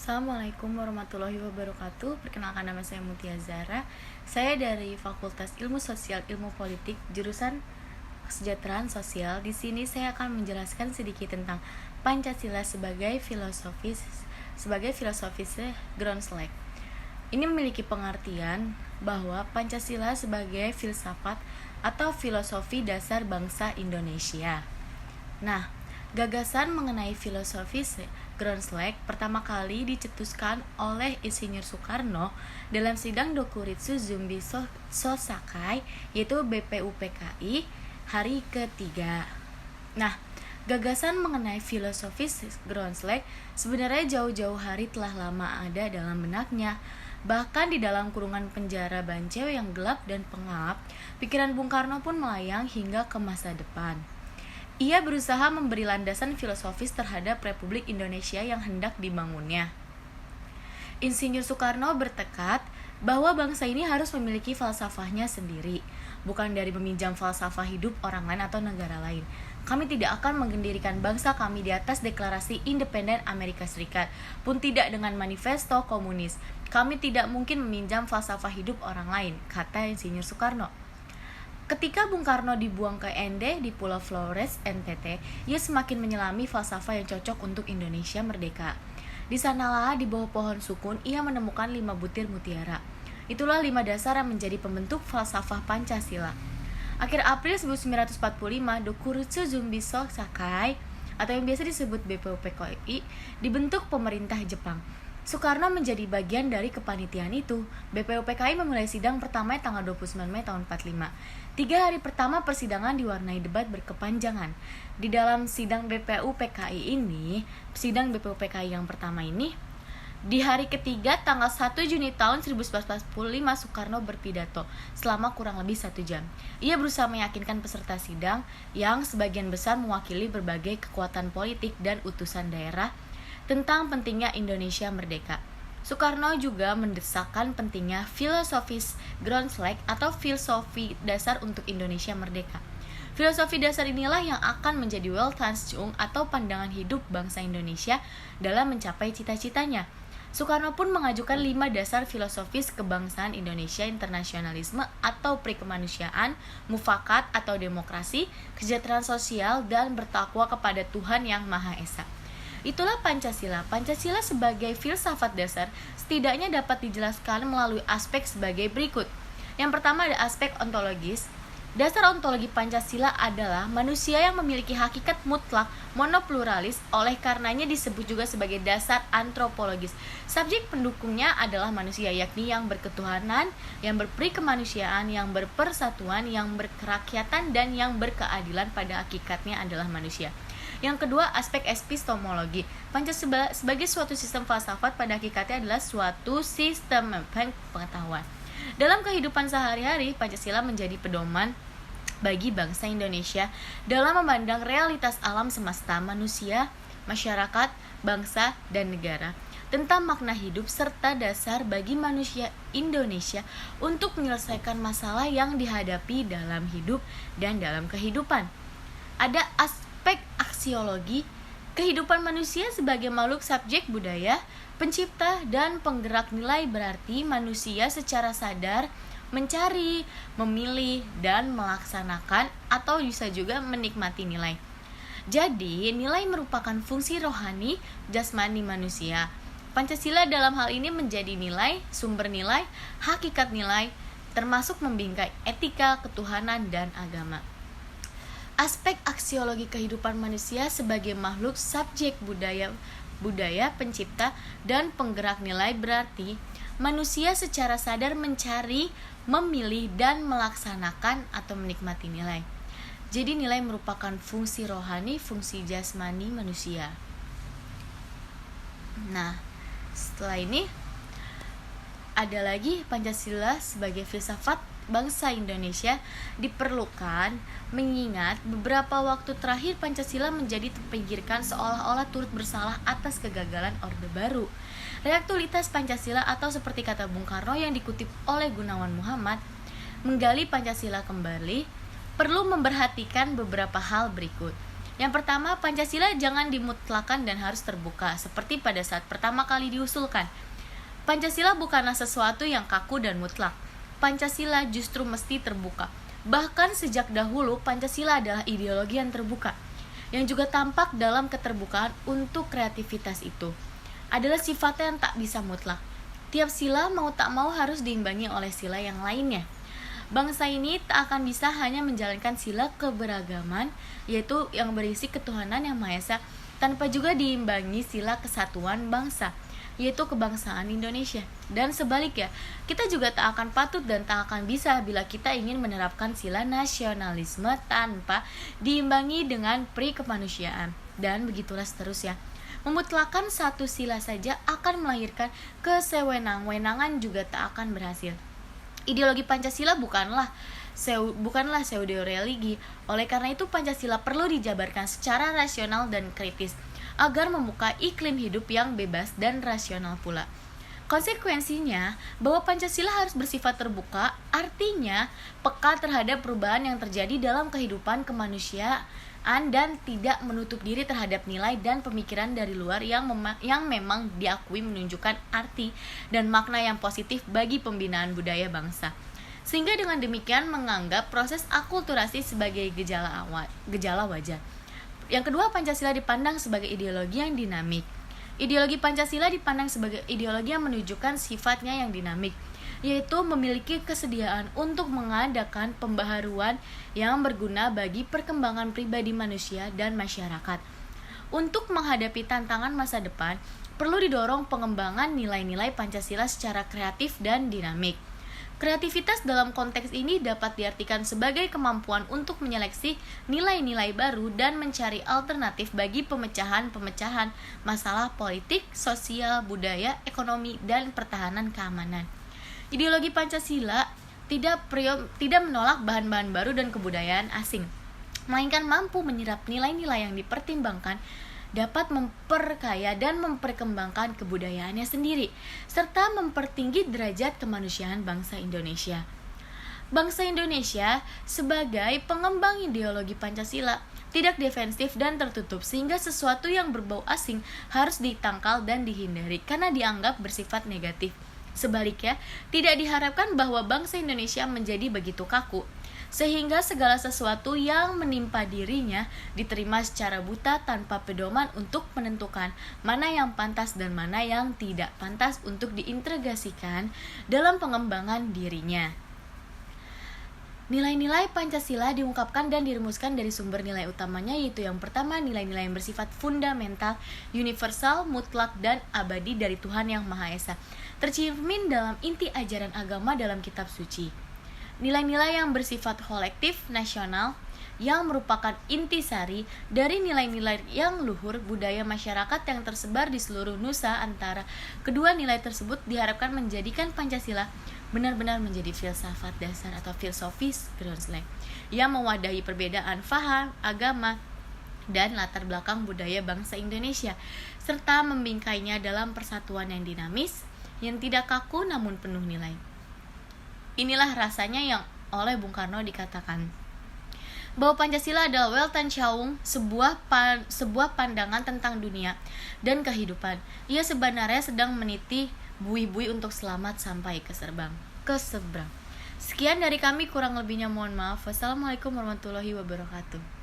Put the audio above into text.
Assalamualaikum warahmatullahi wabarakatuh. Perkenalkan, nama saya Mutia Zara. Saya dari Fakultas Ilmu Sosial Ilmu Politik, jurusan Kesejahteraan Sosial. Di sini saya akan menjelaskan sedikit tentang Pancasila sebagai filosofis Groundslack. Ini memiliki pengertian bahwa Pancasila sebagai filsafat atau filosofi dasar bangsa Indonesia. Nah, gagasan mengenai filosofis Groundslack pertama kali dicetuskan oleh Insinyur Soekarno dalam sidang Dokuritsu Zumbi Sosakai, yaitu BPUPKI hari ketiga. Nah, gagasan mengenai filosofis Groundslack sebenarnya jauh-jauh hari telah lama ada dalam benaknya. Bahkan di dalam kurungan penjara Banceu yang gelap dan pengap, pikiran Bung Karno pun melayang hingga ke masa depan. Ia berusaha memberi landasan filosofis terhadap Republik Indonesia yang hendak dibangunnya. Insinyur Soekarno bertekad bahwa bangsa ini harus memiliki falsafahnya sendiri, bukan dari meminjam falsafah hidup orang lain atau negara lain. Kami tidak akan menggendirikan bangsa kami di atas deklarasi independen Amerika Serikat, pun tidak dengan manifesto komunis. Kami tidak mungkin meminjam falsafah hidup orang lain, kata Insinyur Soekarno. Ketika Bung Karno dibuang ke Ende di Pulau Flores, NTT, ia semakin menyelami falsafah yang cocok untuk Indonesia merdeka. Di sanalah, di bawah pohon sukun, ia menemukan 5 butir mutiara. Itulah 5 dasar yang menjadi pembentuk falsafah Pancasila. Akhir April 1945, Dokuritsu Zumbi Sosakai, atau yang biasa disebut BPUPKI, dibentuk pemerintah Jepang. Soekarno menjadi bagian dari kepanitiaan itu. BPUPKI memulai sidang pertama tanggal 29 Mei tahun 45. 3 hari pertama persidangan diwarnai debat berkepanjangan. Di dalam sidang BPUPKI yang pertama ini, di hari ketiga tanggal 1 Juni tahun 1945, Soekarno berpidato selama kurang lebih 1 jam. Ia berusaha meyakinkan peserta sidang yang sebagian besar mewakili berbagai kekuatan politik dan utusan daerah tentang pentingnya Indonesia merdeka. Soekarno juga mendesakkan pentingnya filosofis Groundslack atau filosofi dasar untuk Indonesia merdeka. Filosofi dasar inilah yang akan menjadi Weltanschauung atau pandangan hidup bangsa Indonesia dalam mencapai cita-citanya. Soekarno pun mengajukan 5 dasar filosofis kebangsaan Indonesia: internasionalisme atau perikemanusiaan, mufakat atau demokrasi, kesejahteraan sosial, dan bertakwa kepada Tuhan Yang Maha Esa. Itulah Pancasila. Pancasila sebagai filsafat dasar setidaknya dapat dijelaskan melalui aspek sebagai berikut. Yang pertama ada aspek ontologis. Dasar ontologi Pancasila adalah manusia yang memiliki hakikat mutlak monopluralis, oleh karenanya disebut juga sebagai dasar antropologis. Subjek pendukungnya adalah manusia, yakni yang berketuhanan, yang berperi kemanusiaan, yang berpersatuan, yang berkerakyatan, dan yang berkeadilan pada hakikatnya adalah manusia. Yang kedua, aspek epistemologi. Pancasila sebagai suatu sistem falsafat pada hakikatnya adalah suatu sistem pengetahuan. Dalam kehidupan sehari-hari, Pancasila menjadi pedoman bagi bangsa Indonesia dalam memandang realitas alam semesta, manusia, masyarakat, bangsa, dan negara, tentang makna hidup serta dasar bagi manusia Indonesia untuk menyelesaikan masalah yang dihadapi dalam hidup dan dalam kehidupan. Ada aspek aksiologi. Kehidupan manusia sebagai makhluk subjek budaya, pencipta, dan penggerak nilai berarti manusia secara sadar mencari, memilih, dan melaksanakan atau bisa juga menikmati nilai. Jadi, nilai merupakan fungsi rohani jasmani manusia. Pancasila dalam hal ini menjadi nilai, sumber nilai, hakikat nilai, termasuk membingkai etika, ketuhanan, dan agama. Aspek aksiologi kehidupan manusia sebagai makhluk subjek budaya, pencipta, dan penggerak nilai berarti manusia secara sadar mencari, memilih, dan melaksanakan atau menikmati nilai. Jadi nilai merupakan fungsi rohani, fungsi jasmani manusia. Nah, setelah ini ada lagi Pancasila sebagai filsafat bangsa Indonesia diperlukan mengingat beberapa waktu terakhir Pancasila menjadi terpinggirkan seolah-olah turut bersalah atas kegagalan Orde Baru. Reaktualitas Pancasila atau seperti kata Bung Karno yang dikutip oleh Gunawan Muhammad, menggali Pancasila kembali perlu memperhatikan beberapa hal berikut. Yang pertama, Pancasila jangan dimutlakan dan harus terbuka, seperti pada saat pertama kali diusulkan. Pancasila bukanlah sesuatu yang kaku dan mutlak. Pancasila justru mesti terbuka. Bahkan sejak dahulu, Pancasila adalah ideologi yang terbuka, yang juga tampak dalam keterbukaan untuk kreativitas itu. Adalah sifatnya yang tak bisa mutlak. Tiap sila mau tak mau harus diimbangi oleh sila yang lainnya. Bangsa ini tak akan bisa hanya menjalankan sila keberagaman, yaitu yang berisi ketuhanan yang Maha Esa, tanpa juga diimbangi sila kesatuan bangsa, yaitu kebangsaan Indonesia. Dan sebaliknya, kita juga tak akan patut dan tak akan bisa bila kita ingin menerapkan sila nasionalisme tanpa diimbangi dengan pri kemanusiaan. Dan begitulah seterusnya. Memutlakan satu sila saja akan melahirkan kesewenang-wenangan, juga tak akan berhasil. Ideologi Pancasila bukanlah pseudo religi. Oleh karena itu, Pancasila perlu dijabarkan secara rasional dan kritis agar membuka iklim hidup yang bebas dan rasional pula. Konsekuensinya, bahwa Pancasila harus bersifat terbuka, artinya peka terhadap perubahan yang terjadi dalam kehidupan kemanusiaan dan tidak menutup diri terhadap nilai dan pemikiran dari luar yang memang diakui menunjukkan arti dan makna yang positif bagi pembinaan budaya bangsa. Sehingga dengan demikian menganggap proses akulturasi sebagai gejala wajar. Yang kedua, Pancasila dipandang sebagai ideologi yang dinamik. Ideologi Pancasila dipandang sebagai ideologi yang menunjukkan sifatnya yang dinamik, yaitu memiliki kesediaan untuk mengadakan pembaharuan yang berguna bagi perkembangan pribadi manusia dan masyarakat. Untuk menghadapi tantangan masa depan, perlu didorong pengembangan nilai-nilai Pancasila secara kreatif dan dinamik. Kreativitas dalam konteks ini dapat diartikan sebagai kemampuan untuk menyeleksi nilai-nilai baru dan mencari alternatif bagi pemecahan-pemecahan masalah politik, sosial, budaya, ekonomi, dan pertahanan keamanan. Ideologi Pancasila tidak menolak bahan-bahan baru dan kebudayaan asing, melainkan mampu menyerap nilai-nilai yang dipertimbangkan dapat memperkaya dan memperkembangkan kebudayaannya sendiri, serta mempertinggi derajat kemanusiaan bangsa Indonesia. Bangsa Indonesia sebagai pengembang ideologi Pancasila tidak defensif dan tertutup, sehingga sesuatu yang berbau asing harus ditangkal dan dihindari karena dianggap bersifat negatif. Sebaliknya, tidak diharapkan bahwa bangsa Indonesia menjadi begitu kaku, sehingga segala sesuatu yang menimpa dirinya diterima secara buta tanpa pedoman untuk menentukan mana yang pantas dan mana yang tidak pantas untuk diintegrasikan dalam pengembangan dirinya. Nilai-nilai Pancasila diungkapkan dan dirumuskan dari sumber nilai utamanya, yaitu yang pertama, nilai-nilai yang bersifat fundamental, universal, mutlak, dan abadi dari Tuhan Yang Maha Esa, tercermin dalam inti ajaran agama dalam kitab suci. Nilai-nilai yang bersifat kolektif, nasional, yang merupakan intisari dari nilai-nilai yang luhur budaya masyarakat yang tersebar di seluruh Nusantara. Kedua nilai tersebut diharapkan menjadikan Pancasila benar-benar menjadi filsafat dasar atau filosofis groundslag yang mewadahi perbedaan faham, agama, dan latar belakang budaya bangsa Indonesia, serta membingkainya dalam persatuan yang dinamis, yang tidak kaku namun penuh nilai. Inilah rasanya yang oleh Bung Karno dikatakan bahwa Pancasila adalah Weltanschauung, sebuah pandangan tentang dunia dan kehidupan. Ia sebenarnya sedang meniti bui-bui untuk selamat sampai ke seberang. Sekian dari kami, kurang lebihnya mohon maaf. Wassalamualaikum warahmatullahi wabarakatuh.